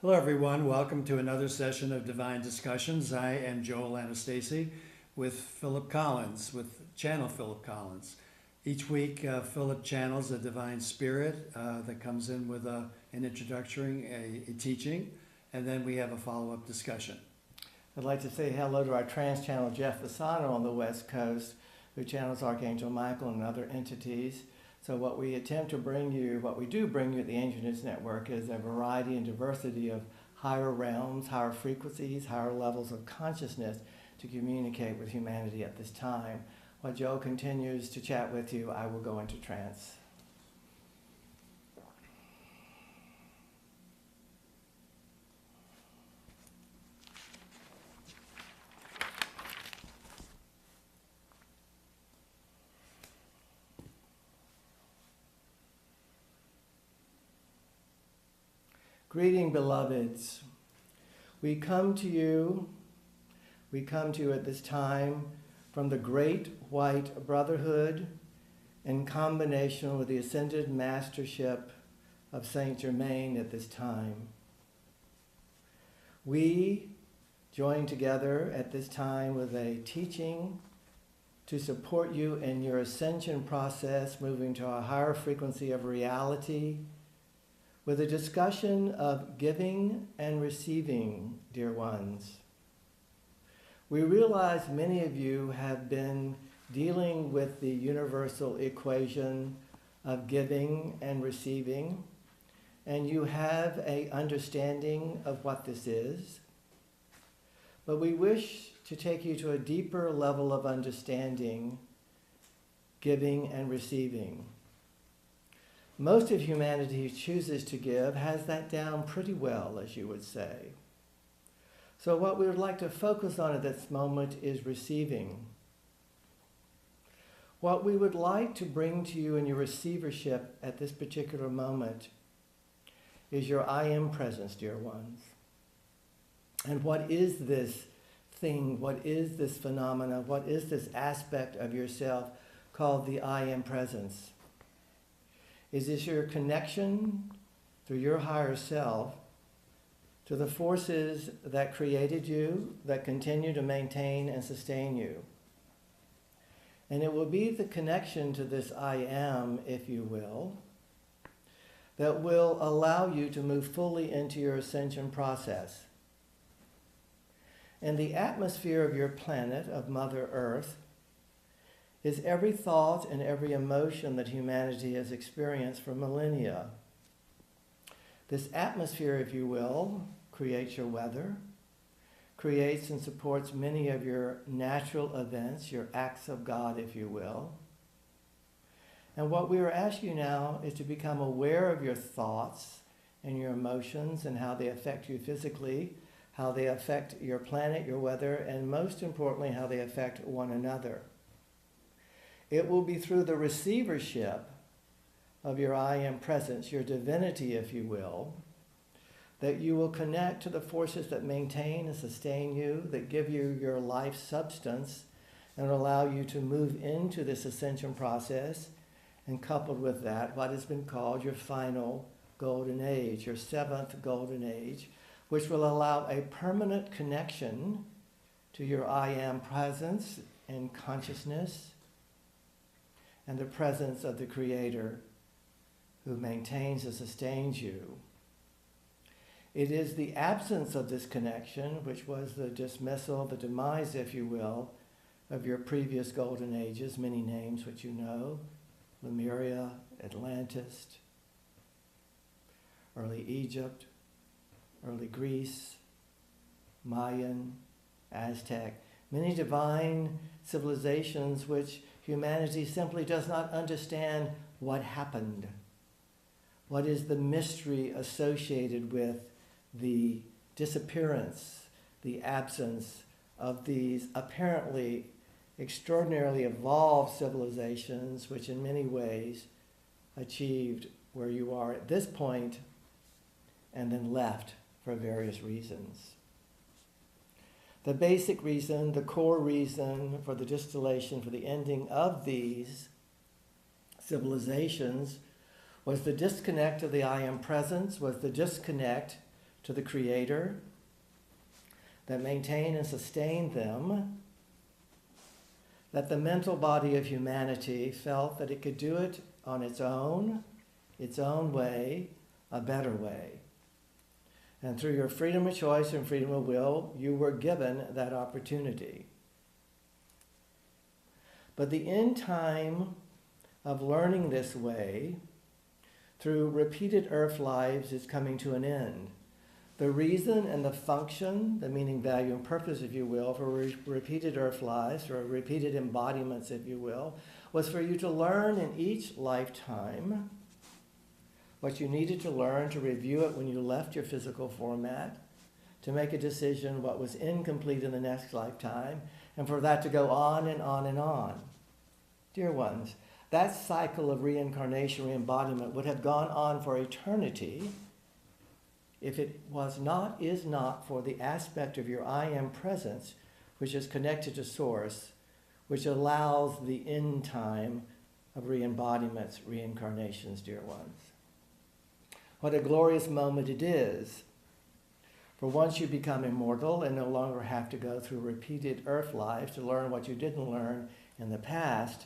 Hello, everyone. Welcome to another session of Divine Discussions. I am Joel Anastasi with Phillip Collins, with Channel Phillip Collins. Each week, Phillip channels a divine spirit that comes in with an introductory, a teaching, and then we have a follow-up discussion. I'd like to say hello to our trans channel Jeff Fasano on the West Coast, who channels Archangel Michael and other entities. So what we do bring you at the Angel News Network is a variety and diversity of higher realms, higher frequencies, higher levels of consciousness to communicate with humanity at this time. While Joe continues to chat with you, I will go into trance. Greeting, beloveds. We come to you at this time from the Great White Brotherhood in combination with the Ascended Mastership of Saint Germain at this time. We join together at this time with a teaching to support you in your ascension process, moving to a higher frequency of reality, with a discussion of giving and receiving, dear ones. We realize many of you have been dealing with the universal equation of giving and receiving, and you have an understanding of what this is. But we wish to take you to a deeper level of understanding, giving and receiving. Most of humanity who chooses to give has that down pretty well, as you would say. So what we would like to focus on at this moment is receiving. What we would like to bring to you in your receivership at this particular moment is your I am presence, dear ones. And what is this thing? What is this phenomena? What is this aspect of yourself called the I am presence? Is this your connection through your higher self to the forces that created you, that continue to maintain and sustain you? And it will be the connection to this I am, if you will, that will allow you to move fully into your ascension process. And the atmosphere of your planet, of Mother Earth, is every thought and every emotion that humanity has experienced for millennia. This atmosphere, if you will, creates your weather, creates and supports many of your natural events, your acts of God, if you will. And what we are asking you now is to become aware of your thoughts and your emotions and how they affect you physically, how they affect your planet, your weather, and most importantly, how they affect one another. It will be through the receivership of your I am presence, your divinity, if you will, that you will connect to the forces that maintain and sustain you, that give you your life substance and allow you to move into this ascension process, and coupled with that, what has been called your final golden age, your seventh golden age, which will allow a permanent connection to your I am presence and consciousness, and the presence of the Creator who maintains and sustains you. It is the absence of this connection, which was the dismissal, the demise, if you will, of your previous golden ages, many names which you know, Lemuria, Atlantis, early Egypt, early Greece, Mayan, Aztec, many divine civilizations which humanity simply does not understand what happened. What is the mystery associated with the disappearance, the absence of these apparently extraordinarily evolved civilizations which in many ways achieved where you are at this point and then left for various reasons. The basic reason, the core reason for the distillation, for the ending of these civilizations was the disconnect of the I am presence, was the disconnect to the Creator, that maintain and sustain them, that the mental body of humanity felt that it could do it on its own way, a better way. And through your freedom of choice and freedom of will, you were given that opportunity. But the end time of learning this way, through repeated earth lives, is coming to an end. The reason and the function, the meaning, value, and purpose, if you will, for repeated earth lives, or repeated embodiments, if you will, was for you to learn in each lifetime what you needed to learn, to review it when you left your physical format, to make a decision what was incomplete in the next lifetime, and for that to go on and on and on. Dear ones, that cycle of reincarnation, re-embodiment would have gone on for eternity if it is not for the aspect of your I am presence, which is connected to Source, which allows the end time of re-embodiments, reincarnations, dear ones. What a glorious moment it is. For once you become immortal and no longer have to go through repeated earth lives to learn what you didn't learn in the past,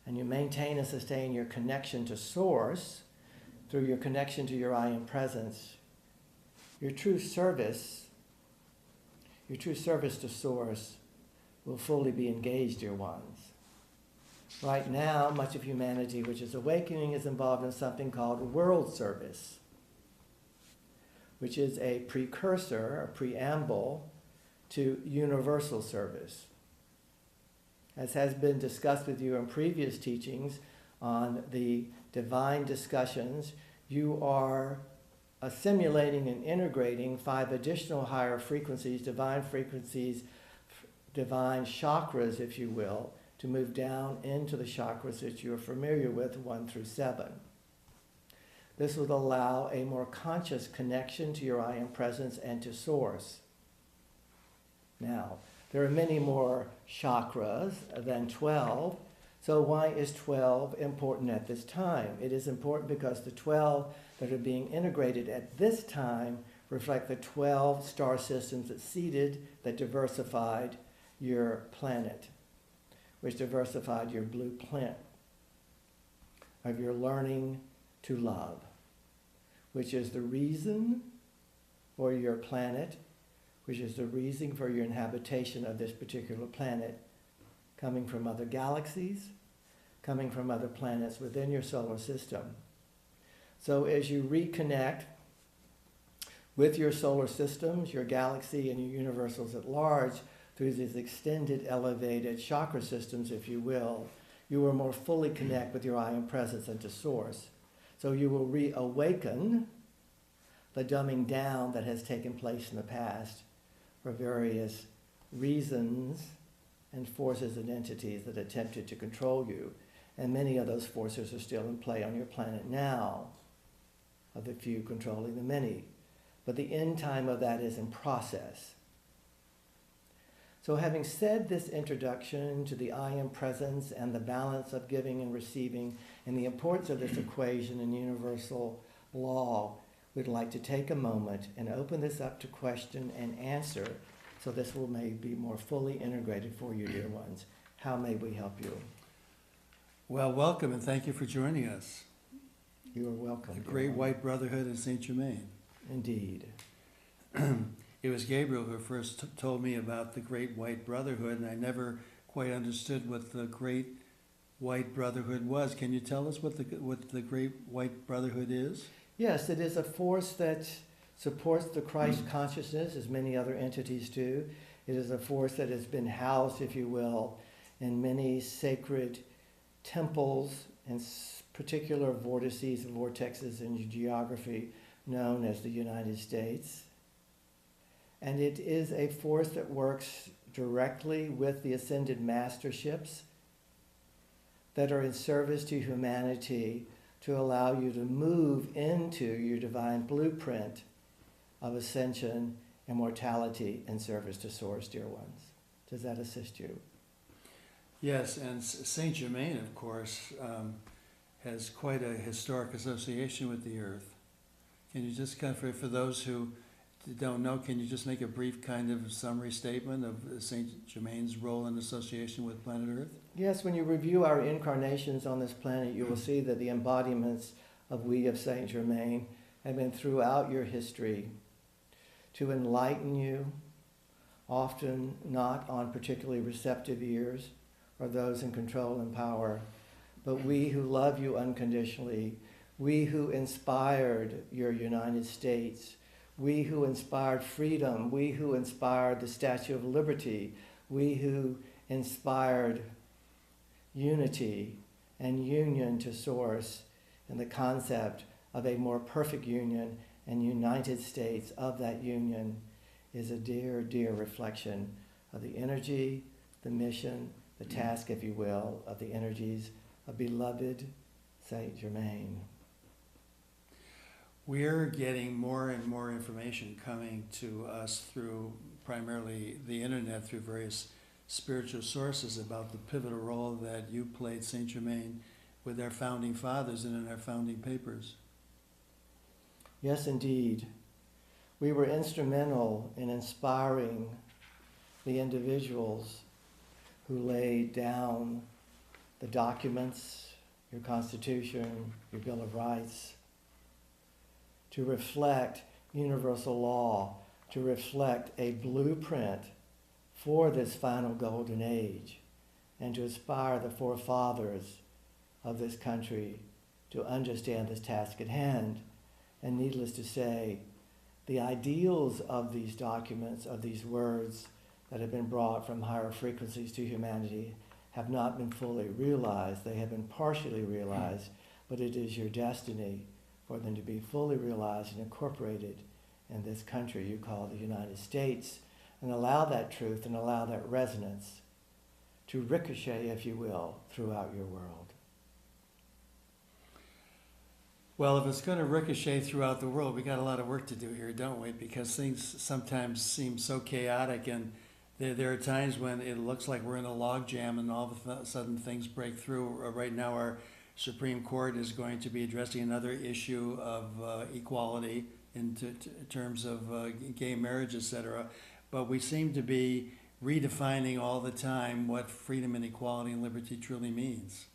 and you maintain and sustain your connection to Source through your connection to your I am presence, your true service to Source will fully be engaged, dear ones. Right now, much of humanity which is awakening is involved in something called world service, which is a precursor, a preamble to universal service. As has been discussed with you in previous teachings on the divine discussions, you are assimilating and integrating 5 additional higher frequencies, divine chakras, if you will, to move down into the chakras that you're familiar with, 1 through 7. This will allow a more conscious connection to your I am presence and to Source. Now, there are many more chakras than 12, so why is 12 important at this time? It is important because the 12 that are being integrated at this time reflect the 12 star systems that seeded, that diversified your planet, which diversified your blueprint of your learning to love, which is the reason for your planet, which is the reason for your inhabitation of this particular planet, coming from other galaxies, coming from other planets within your solar system. So as you reconnect with your solar systems, your galaxy, and your universals at large, through these extended, elevated chakra systems, if you will more fully connect with your I am presence and to Source. So you will reawaken the dumbing down that has taken place in the past for various reasons and forces and entities that attempted to control you. And many of those forces are still in play on your planet now, of the few controlling the many. But the end time of that is in process. So having said this introduction to the I am presence and the balance of giving and receiving and the importance of this equation in universal law, we'd like to take a moment and open this up to question and answer, so this will may be more fully integrated for you, dear ones. How may we help you? Well, welcome and thank you for joining us. You are welcome. The Great White Brotherhood in St. Germain. Indeed. It was Gabriel who first told me about the Great White Brotherhood, and I never quite understood what the Great White Brotherhood was. Can you tell us what the Great White Brotherhood is? Yes, it is a force that supports the Christ consciousness, as many other entities do. It is a force that has been housed, if you will, in many sacred temples and particular vortices, vortexes in geography known as the United States. And it is a force that works directly with the ascended masterships that are in service to humanity to allow you to move into your divine blueprint of ascension, immortality, and service to Source, dear ones. Does that assist you? Yes, and St. Germain, of course, has quite a historic association with the earth. Can you just kind of, for those who don't know, can you just make a brief kind of summary statement of Saint Germain's role and association with planet Earth? Yes, when you review our incarnations on this planet, you will see that the embodiments of we of Saint Germain have been throughout your history to enlighten you, often not on particularly receptive ears or those in control and power, but we who love you unconditionally, we who inspired your United States, we who inspired freedom, we who inspired the Statue of Liberty, we who inspired unity and union to source in the concept of a more perfect union and United States of that union is a dear, dear reflection of the energy, the mission, the task, if you will, of the energies of beloved Saint Germain. We're getting more and more information coming to us through primarily the internet, through various spiritual sources about the pivotal role that you played, Saint Germain, with our founding fathers and in our founding papers. Yes, indeed. We were instrumental in inspiring the individuals who laid down the documents, your Constitution, your Bill of Rights, to reflect universal law, to reflect a blueprint for this final golden age, and to inspire the forefathers of this country to understand this task at hand. And needless to say, the ideals of these documents, of these words that have been brought from higher frequencies to humanity have not been fully realized. They have been partially realized, but it is your destiny for them to be fully realized and incorporated in this country you call the United States, and allow that truth and allow that resonance to ricochet, if you will, throughout your world. Well, if it's going to ricochet throughout the world, we got a lot of work to do here, don't we? Because things sometimes seem so chaotic, and there are times when it looks like we're in a logjam and all of a sudden things break through. Right now, our Supreme Court is going to be addressing another issue of equality in terms of gay marriage, etc. But we seem to be redefining all the time what freedom and equality and liberty truly means.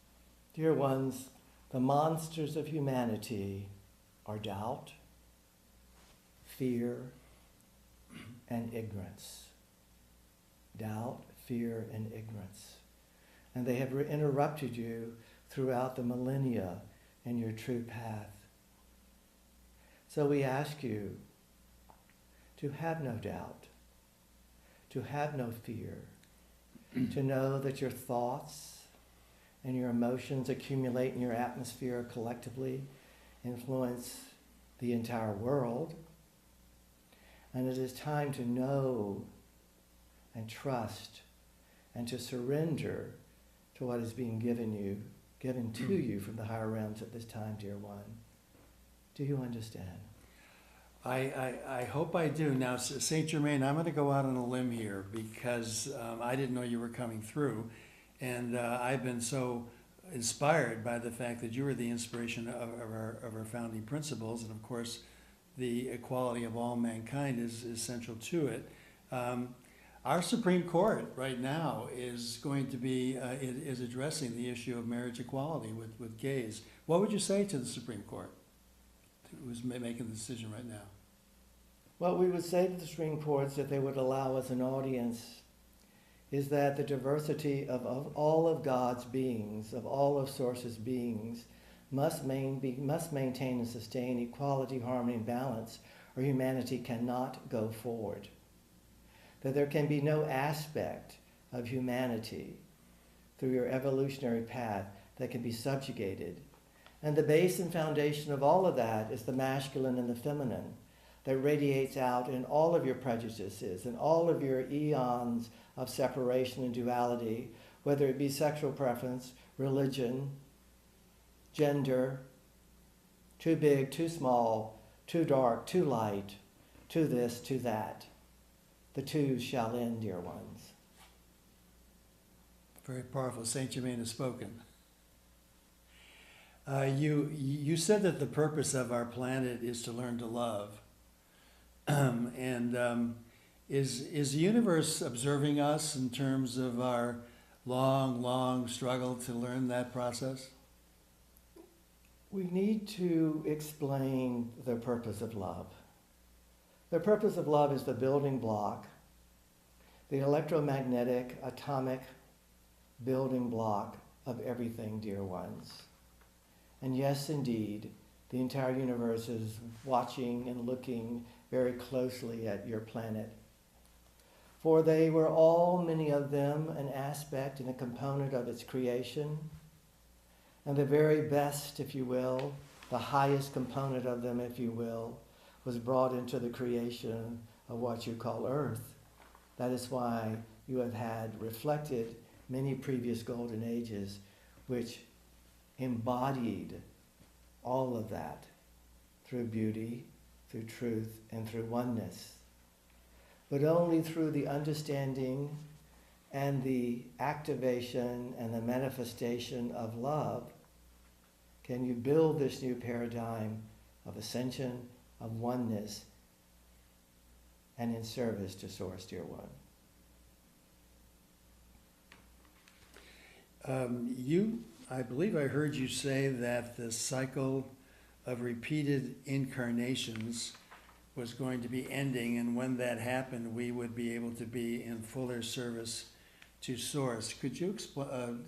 Dear ones, the monsters of humanity are doubt, fear, and ignorance. Doubt, fear, and ignorance. And they have interrupted you throughout the millennia in your true path. So we ask you to have no doubt, to have no fear, to know that your thoughts and your emotions accumulate in your atmosphere collectively, influence the entire world. And it is time to know and trust and to surrender to what is being given to you from the higher realms at this time, dear one. Do you understand? I hope I do. Now, Saint Germain, I'm going to go out on a limb here because I didn't know you were coming through. And I've been so inspired by the fact that you were the inspiration of our founding principles. And of course, the equality of all mankind is central to it. Our Supreme Court right now is going to be, is addressing the issue of marriage equality with gays. What would you say to the Supreme Court, who's making the decision right now? What we would say to the Supreme Courts, if they would allow us an audience, is that the diversity of all of God's beings, of all of Source's beings, must maintain and sustain equality, harmony, and balance, or humanity cannot go forward. That there can be no aspect of humanity through your evolutionary path that can be subjugated. And the base and foundation of all of that is the masculine and the feminine that radiates out in all of your prejudices and all of your eons of separation and duality, whether it be sexual preference, religion, gender, too big, too small, too dark, too light, too this, too that. The twos shall end, dear ones. Very powerful. Saint Germain has spoken. You said that the purpose of our planet is to learn to love. And is the universe observing us in terms of our long struggle to learn that process? We need to explain the purpose of love. The purpose of love is the building block, the electromagnetic, atomic building block of everything, dear ones. And yes, indeed, the entire universe is watching and looking very closely at your planet. For they were all, many of them, an aspect and a component of its creation. And the very best, if you will, the highest component of them, if you will, was brought into the creation of what you call Earth. That is why you have had reflected many previous golden ages which embodied all of that through beauty, through truth, and through oneness. But only through the understanding and the activation and the manifestation of love can you build this new paradigm of ascension, of oneness, and in service to Source, dear one. I believe I heard you say that the cycle of repeated incarnations was going to be ending, and when that happened, we would be able to be in fuller service to Source. Could you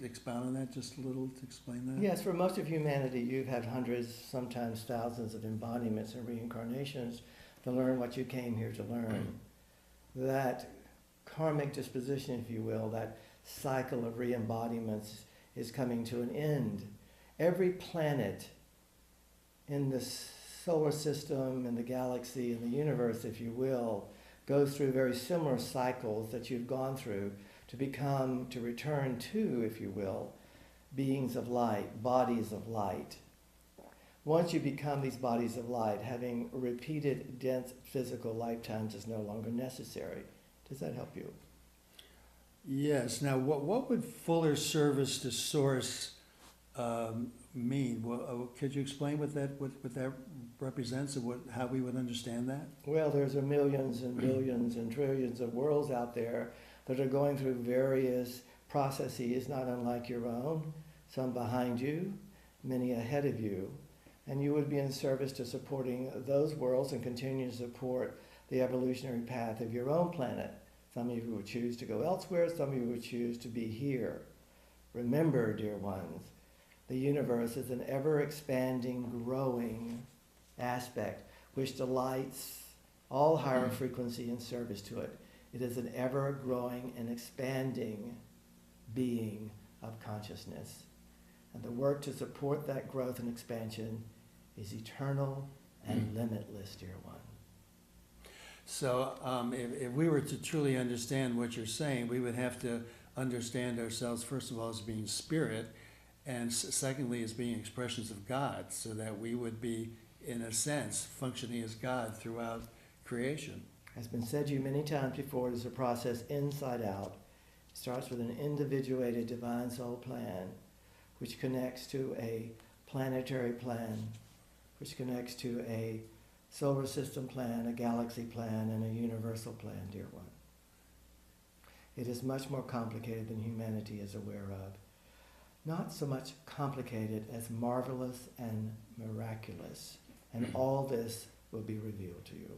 expound on that just a little to explain that? Yes, for most of humanity, you've had hundreds, sometimes thousands of embodiments and reincarnations to learn what you came here to learn. That karmic disposition, if you will, that cycle of re-embodiments is coming to an end. Every planet in the solar system, in the galaxy, in the universe, if you will, goes through very similar cycles that you've gone through to return to, if you will, beings of light, bodies of light. Once you become these bodies of light, having repeated dense physical lifetimes is no longer necessary. Does that help you? Yes. Now, what would fuller service to Source mean? Could you explain what that represents and how we would understand that? Well, there's millions and billions and trillions of worlds out there that are going through various processes, not unlike your own, some behind you, many ahead of you. And you would be in service to supporting those worlds and continue to support the evolutionary path of your own planet. Some of you would choose to go elsewhere, some of you would choose to be here. Remember, dear ones, the universe is an ever-expanding, growing aspect which delights all higher frequency in service to it. It is an ever-growing and expanding being of consciousness. And the work to support that growth and expansion is eternal and limitless, dear one. So if we were to truly understand what you're saying, we would have to understand ourselves, first of all, as being spirit, and secondly, as being expressions of God, so that we would be, in a sense, functioning as God throughout creation. Has been said to you many times before, it is a process inside out. It starts with an individuated divine soul plan, which connects to a planetary plan, which connects to a solar system plan, a galaxy plan, and a universal plan, dear one. It is much more complicated than humanity is aware of. Not so much complicated as marvelous and miraculous. And all this will be revealed to you.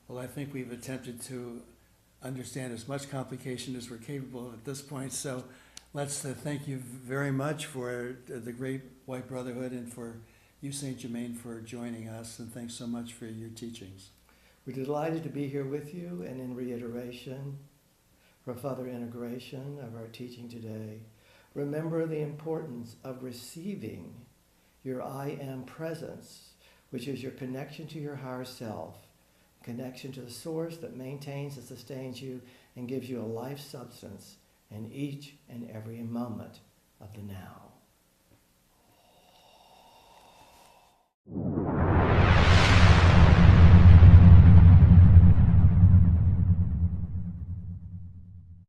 Well, I think we've attempted to understand as much complication as we're capable of at this point. So let's thank you very much for the Great White Brotherhood and for you, St. Germain, for joining us. And thanks so much for your teachings. We're delighted to be here with you, and in reiteration, for further integration of our teaching today, remember the importance of receiving your I Am presence, which is your connection to your higher self, connection to the source that maintains and sustains you and gives you a life substance in each and every moment of the now.